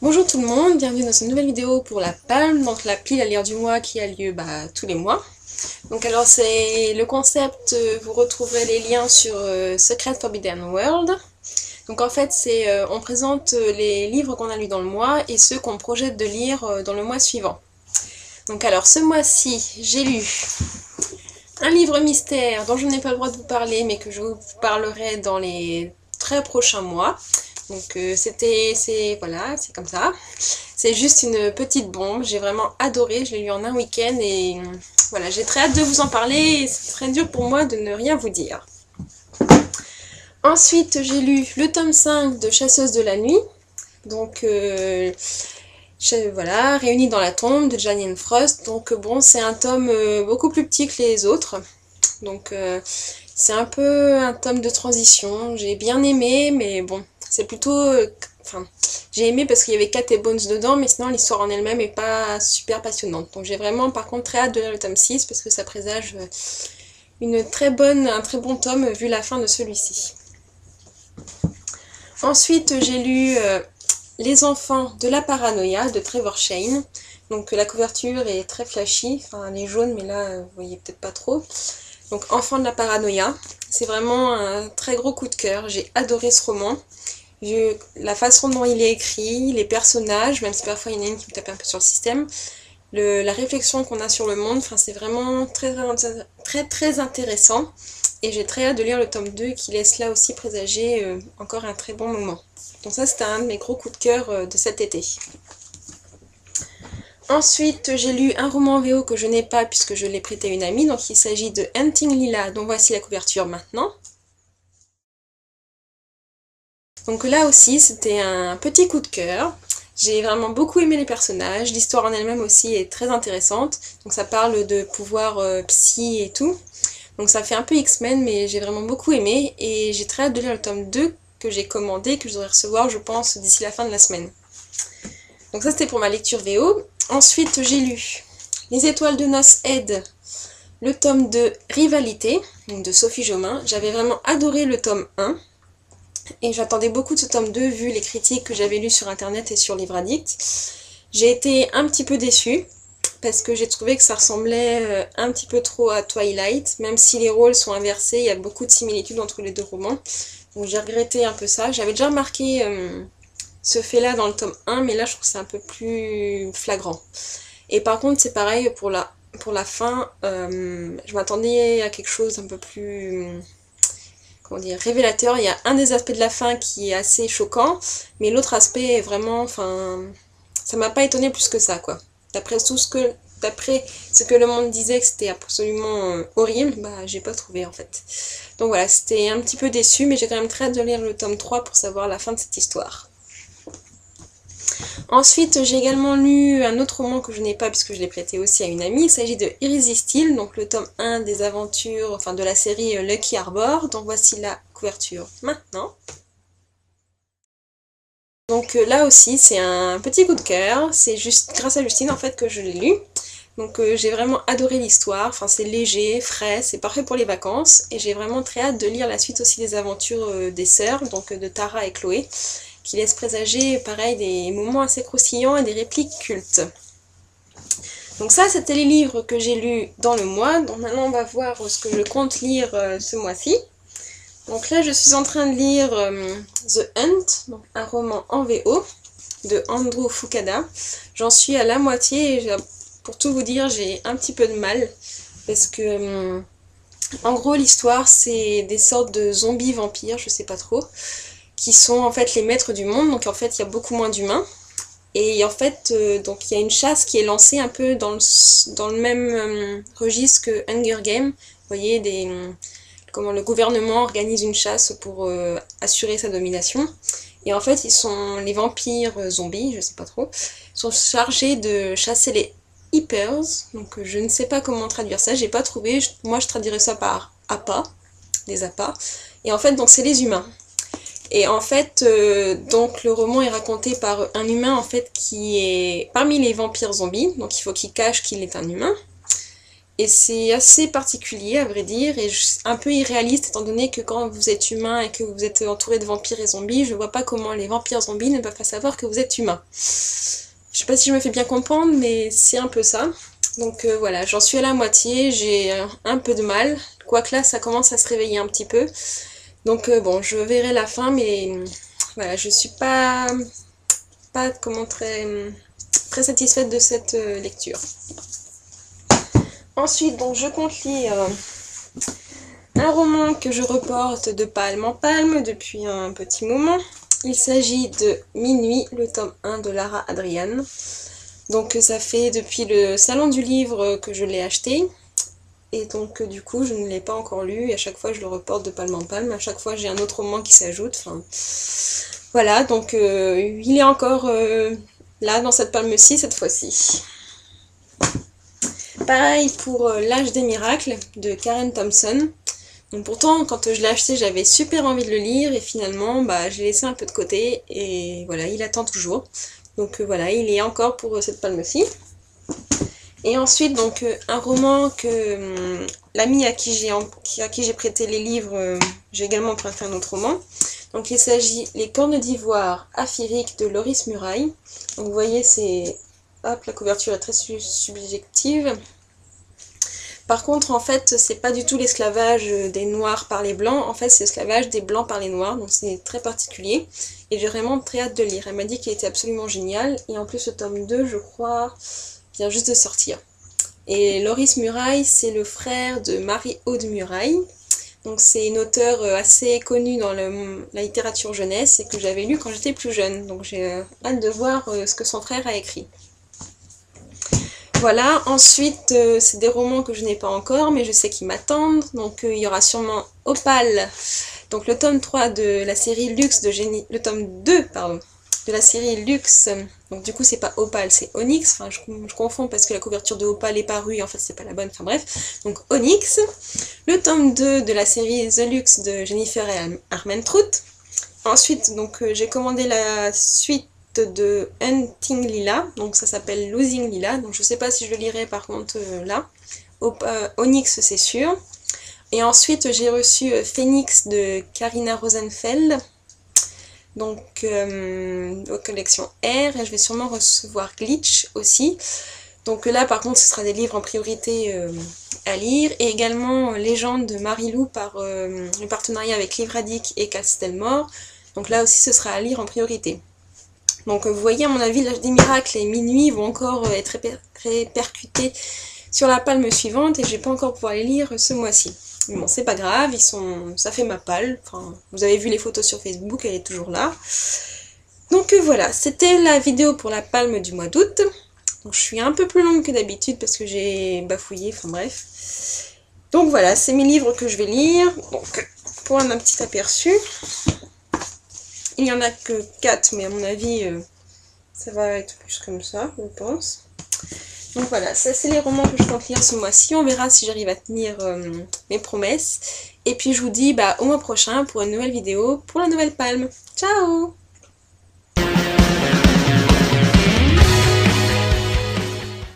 Bonjour tout le monde, bienvenue dans cette nouvelle vidéo pour la Palme, donc la pile à lire du mois qui a lieu tous les mois. Donc alors c'est le concept, vous retrouverez les liens sur Secret Forbidden World. Donc en fait on présente les livres qu'on a lus dans le mois et ceux qu'on projette de lire dans le mois suivant. Donc alors ce mois-ci j'ai lu un livre mystère dont je n'ai pas le droit de vous parler mais que je vous parlerai dans les très prochains mois. Donc voilà, c'est comme ça. C'est juste une petite bombe, j'ai vraiment adoré, je l'ai lu en un week-end et voilà, j'ai très hâte de vous en parler et c'est très dur pour moi de ne rien vous dire. Ensuite, j'ai lu le tome 5 de Chasseuse de la nuit, donc voilà, Réunis dans la tombe de Janine Frost. Donc bon, c'est un tome beaucoup plus petit que les autres, donc c'est un peu un tome de transition, j'ai bien aimé, mais bon, c'est plutôt... j'ai aimé parce qu'il y avait Cat et Bones dedans, mais sinon l'histoire en elle-même est pas super passionnante. Donc j'ai vraiment par contre très hâte de lire le tome 6 parce que ça présage un très bon tome vu la fin de celui-ci. Ensuite j'ai lu Les enfants de la paranoïa de Trevor Shane. Donc la couverture est très flashy, enfin elle est jaune mais là vous voyez peut-être pas trop. Donc Enfants de la paranoïa, c'est vraiment un très gros coup de cœur, j'ai adoré ce roman. La façon dont il est écrit, les personnages, même si parfois il y en a une qui me tape un peu sur le système, la réflexion qu'on a sur le monde, c'est vraiment très intéressant. Et j'ai très hâte de lire le tome 2 qui laisse là aussi présager encore un très bon moment. Donc ça c'était un de mes gros coups de cœur de cet été. Ensuite, j'ai lu un roman VO que je n'ai pas puisque je l'ai prêté à une amie, donc il s'agit de Hunting Lila, dont voici la couverture maintenant. Donc là aussi, c'était un petit coup de cœur. J'ai vraiment beaucoup aimé les personnages, l'histoire en elle-même aussi est très intéressante. Donc ça parle de pouvoir psy et tout. Donc ça fait un peu X-Men, mais j'ai vraiment beaucoup aimé. Et j'ai très hâte de lire le tome 2 que j'ai commandé, que je devrais recevoir, je pense, d'ici la fin de la semaine. Donc ça, c'était pour ma lecture VO. Ensuite, j'ai lu Les étoiles de noces Ed, le tome de Rivalité, donc de Sophie Jomain. J'avais vraiment adoré le tome 1. Et j'attendais beaucoup de ce tome 2 vu les critiques que j'avais lues sur internet et sur Livre Addict. J'ai été un petit peu déçue parce que j'ai trouvé que ça ressemblait un petit peu trop à Twilight, même si les rôles sont inversés, il y a beaucoup de similitudes entre les deux romans. Donc j'ai regretté un peu ça. J'avais déjà remarqué ce fait-là dans le tome 1, mais là je trouve que c'est un peu plus flagrant. Et par contre c'est pareil pour la fin, je m'attendais à quelque chose un peu plus... révélateur. Il y a un des aspects de la fin qui est assez choquant, mais l'autre aspect est vraiment, ça m'a pas étonné plus que ça, quoi. D'après ce que le monde disait que c'était absolument horrible, j'ai pas trouvé en fait. Donc voilà, c'était un petit peu déçu, mais j'ai quand même très hâte de lire le tome 3 pour savoir la fin de cette histoire. Ensuite, j'ai également lu un autre roman que je n'ai pas puisque je l'ai prêté aussi à une amie. Il s'agit de Irrésistible, donc le tome 1 des aventures, de la série Lucky Arbor. Donc voici la couverture maintenant. Donc là aussi, c'est un petit coup de cœur. C'est juste grâce à Justine en fait que je l'ai lu. Donc j'ai vraiment adoré l'histoire. C'est léger, frais, c'est parfait pour les vacances. Et j'ai vraiment très hâte de lire la suite aussi des aventures des sœurs, donc de Tara et Chloé, qui laisse présager, pareil, des moments assez croustillants et des répliques cultes. Donc ça, c'était les livres que j'ai lus dans le mois. Donc maintenant, on va voir ce que je compte lire ce mois-ci. Donc là, je suis en train de lire The Hunt, donc un roman en VO de Andrew Fukada. J'en suis à la moitié et pour tout vous dire, j'ai un petit peu de mal parce que, en gros, l'histoire, c'est des sortes de zombies vampires, je sais pas trop, qui sont en fait les maîtres du monde, donc en fait il y a beaucoup moins d'humains. Et en fait, donc il y a une chasse qui est lancée un peu dans le même registre que Hunger Games. Vous voyez, comment le gouvernement organise une chasse pour assurer sa domination. Et en fait, les vampires zombies, je sais pas trop, sont chargés de chasser les Hippers. Donc je ne sais pas comment traduire ça, j'ai pas trouvé. Moi je traduirais ça par appâts, des appâts. Et en fait, donc c'est les humains. Et en fait, donc le roman est raconté par un humain en fait qui est parmi les vampires zombies, donc il faut qu'il cache qu'il est un humain. Et c'est assez particulier à vrai dire, et un peu irréaliste étant donné que quand vous êtes humain et que vous êtes entouré de vampires et zombies, je vois pas comment les vampires zombies ne peuvent pas savoir que vous êtes humain. Je sais pas si je me fais bien comprendre, mais c'est un peu ça. Donc voilà, j'en suis à la moitié, j'ai un peu de mal, quoique là ça commence à se réveiller un petit peu. Donc bon, je verrai la fin, mais voilà, je suis pas comment très satisfaite de cette lecture. Ensuite, donc je compte lire un roman que je reporte de palme en palme depuis un petit moment. Il s'agit de Minuit, le tome 1 de Lara Adrian. Donc ça fait depuis le salon du livre que je l'ai acheté. Et donc du coup je ne l'ai pas encore lu et à chaque fois je le reporte de palme en palme. À chaque fois j'ai un autre roman qui s'ajoute. Enfin, voilà, donc il est encore là dans cette palme-ci cette fois-ci. Pareil pour L'âge des miracles de Karen Thompson. Donc pourtant, quand je l'ai acheté, j'avais super envie de le lire et finalement, bah, je l'ai laissé un peu de côté et voilà, il attend toujours. Donc voilà, il est encore pour cette palme-ci. Et ensuite, donc un roman que l'ami à qui j'ai prêté les livres, j'ai également prêté un autre roman. Donc il s'agit Les cornes d'ivoire aphiriques de Loris Muraille. Donc vous voyez, c'est... Hop, la couverture est très subjective. Par contre, en fait, c'est pas du tout l'esclavage des noirs par les blancs, en fait, c'est l'esclavage des blancs par les noirs, donc c'est très particulier. Et j'ai vraiment très hâte de le lire. Elle m'a dit qu'il était absolument génial, et en plus, le tome 2, je crois, vient juste de sortir. Et Loris Muraille, c'est le frère de Marie-Aude Muraille. Donc c'est une auteure assez connue dans la littérature jeunesse et que j'avais lu quand j'étais plus jeune. Donc j'ai hâte de voir ce que son frère a écrit. Voilà, ensuite c'est des romans que je n'ai pas encore mais je sais qu'ils m'attendent. Donc il y aura sûrement Opale, donc le tome 3 de la série Luxe de Génie, le tome 2 pardon, de la série Luxe. Donc du coup c'est pas Opale, c'est Onyx, enfin je confonds parce que la couverture de Opale est parue et en fait c'est pas la bonne, enfin bref. Donc Onyx, le tome 2 de la série The Luxe de Jennifer et Armentrout. Ensuite donc j'ai commandé la suite de Hunting Lila, donc ça s'appelle Losing Lila, donc je sais pas si je le lirai par contre là. Onyx c'est sûr. Et ensuite j'ai reçu Phoenix de Karina Rosenfeld, donc aux collections R, et je vais sûrement recevoir Glitch aussi. Donc là par contre ce sera des livres en priorité à lire, et également Légende de Marie-Lou par le partenariat avec Livradic et Castelmore, donc là aussi ce sera à lire en priorité. Donc vous voyez, à mon avis, L'âge des miracles et Minuit vont encore être répercutés sur la palme suivante et je vais pas encore pouvoir les lire ce mois-ci. Mais bon, c'est pas grave, ça fait ma palle. Enfin, vous avez vu les photos sur Facebook, elle est toujours là. Donc voilà, c'était la vidéo pour la palme du mois d'août. Donc je suis un peu plus longue que d'habitude parce que j'ai bafouillé, enfin bref. Donc voilà, c'est mes livres que je vais lire. Donc pour un petit aperçu. Il n'y en a que 4, mais à mon avis, ça va être plus comme ça, je pense. Donc voilà, ça c'est les romans que je compte lire ce mois-ci. On verra si j'arrive à tenir mes promesses. Et puis je vous dis au mois prochain pour une nouvelle vidéo pour la nouvelle palme. Ciao!